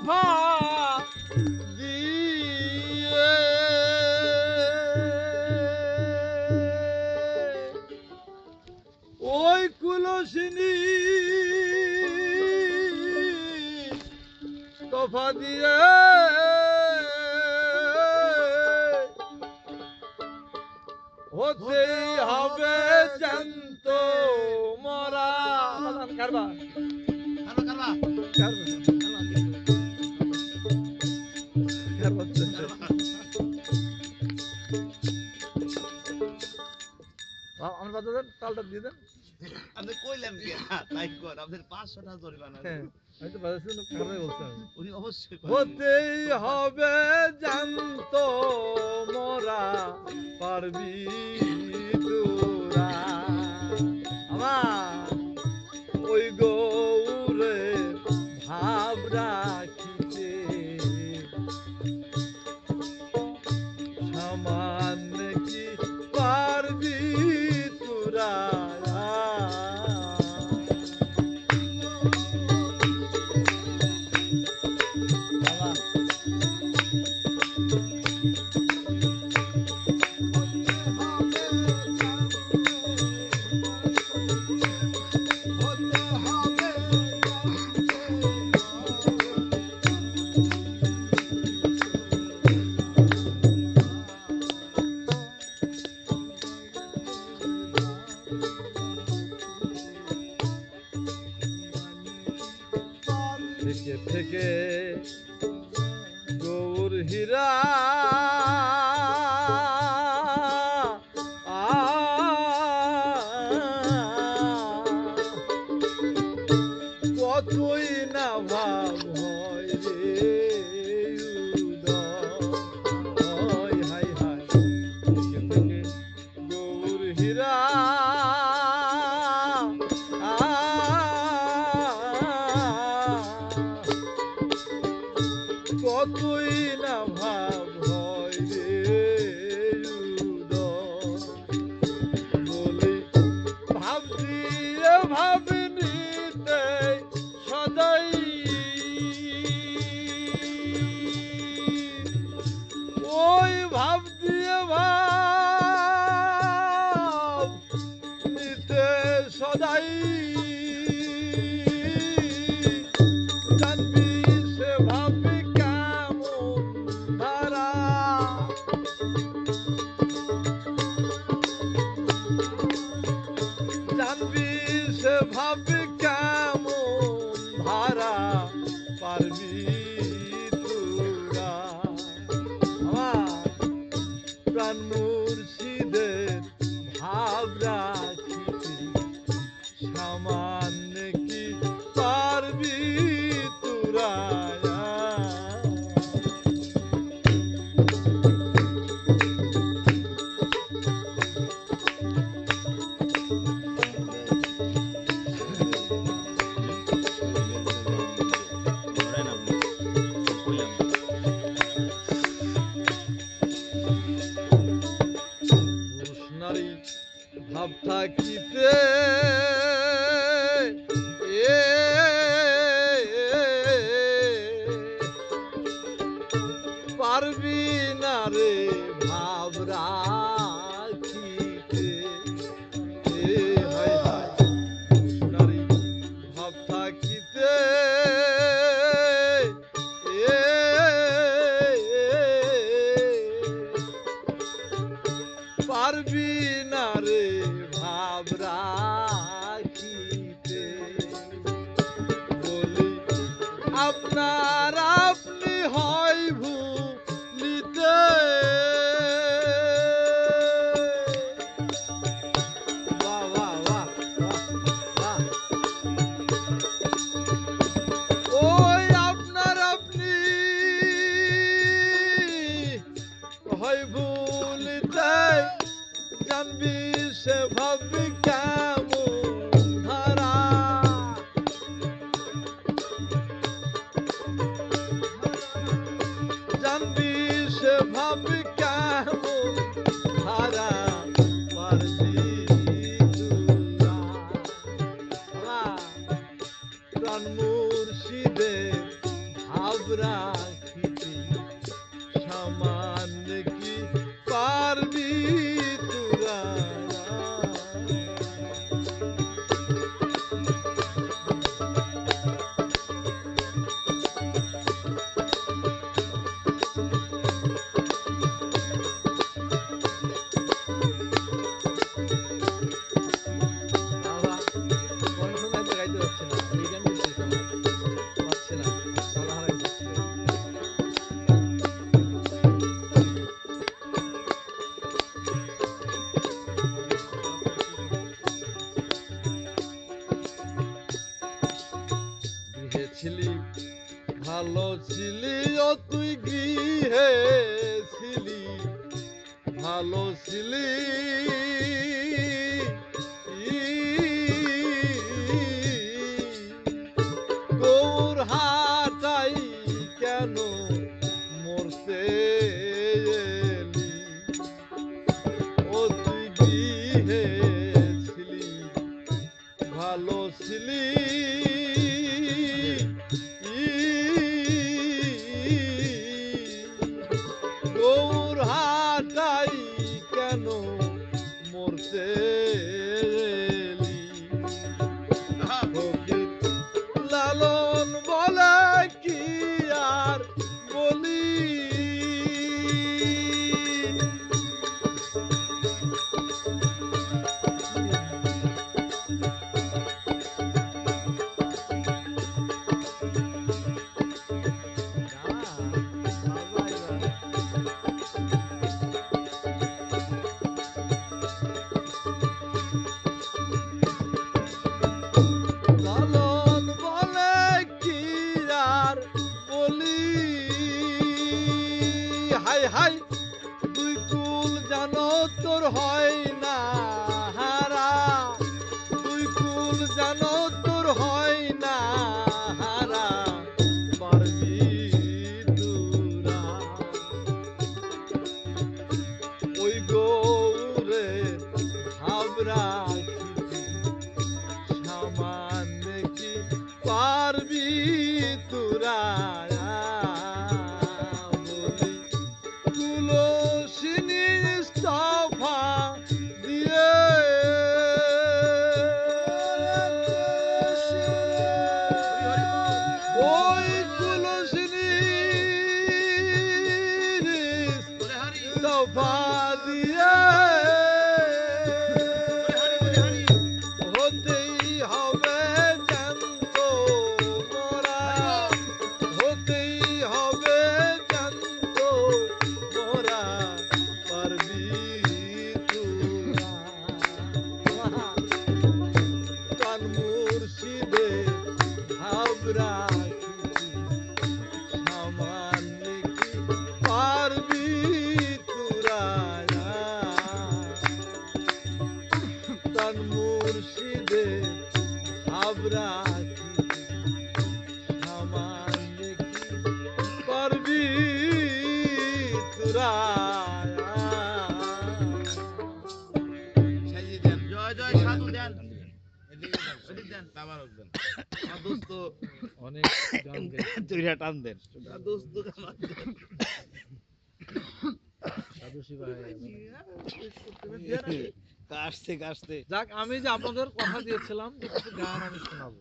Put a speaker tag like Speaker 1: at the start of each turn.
Speaker 1: তফা দিয়ে ওই কুলসিনী তফা দিয়ে হতেই হবে জ্যান্ত মরা কারবা কারবা আমার বাদ দেন তালটা দিয়ে দেন
Speaker 2: আপনি কইলেন কি তাই কর আপনাদের 500 টাকা জরিমানা
Speaker 1: আমি তো বাজাচ্ছি খারাপ বলছি আমি
Speaker 2: উনি অবশ্যই
Speaker 1: হতেই হবে জানত মরা পারবি তোরা আমার ওই গৌরে ভাব রাখিতে সামান্য কি পারবি তোরা থেকে থেকে গৌর হীরা কতই না ভাব হয় রে উদয় হাই হাই থেকে থেকে গৌর হীরা কতই না ভাব হয় রে বলি ভাব দিয়ে ভাবিনিতে সদাই ওই ভাব দিয়ে ভাব নিতে সদাই জানবি সে ভাবি জানবি সে ভাবি কেমন ধারা পারবি তোরা আমার প্রাণ মুর্শিদের ভাব রাখিতে সামান্য কি পারবি তোরা ভাব থাকিতে পারবি না রে ভাব রাখিতে হায় হায় নারী ভাব থাকিতে পারবি না রে ভাব রাখিতে বলি আপনার আপনি হয় ভুলিতে বাহ বাহ বাহ বাহ ওই আপনার আপনি হয় ভুলিতে জানবি সে ভাবি কেমন ধারা
Speaker 3: রাখিতে সামান্য কি পারবি তোরা
Speaker 1: আমরা কোন সময় তো গাইতে পারছি না, এই গান দিচ্ছি পাচ্ছি না, তালা হারাই দিচ্ছি।
Speaker 3: গৃহে ছিলি ভালো ছিলি ও তুই গৃহে ছিলি ভালো ছিলি গৌর হাটাই কেন মরতে এলি ও তুই গৃহে ছিলি ভালো ছিলি গৌর হাটাই কেন মরতে এলি ফকির লালন বলে কি আর বলি লালন বলে কি আর বলি হাই হাই দুই কুল জানো তোর হয় না হারা দুই কুল জানো তোর হয় না হারা পারবি তোরা ওই গৌরে হাবরা সামান্য কি পারবি তোরা বলি তুলসিনী স্তফা দিয়ে ওই তুলসিনী
Speaker 2: বলে হারি
Speaker 3: স্তফা দিয়ে হতেই হবে জ্যান্ত মোরা হতেই হবে জ্যান্ত মোরা পারবি তোরা কান মুর্শিদে হাবরা সামান্য কি পারবি তোরা তান মুর্শিদে হাবরা সামান্য কি পারবি তোরা
Speaker 2: সাজিয়ে দেন জয় জয় সাধু দেন এদিকে দেন ওদিকে দেন তাবারক দেন আমার দোস্ত
Speaker 1: অনেক গান গাইছি,
Speaker 2: চুরিয়া টান দেন আমার দোস্ত আমার
Speaker 1: সাধু শিবায়।
Speaker 2: কাশতে কাশতে
Speaker 1: যাক, আমি যে আপনাদের কথা দিয়েছিলাম যে কিছু গান আমি শোনাবো,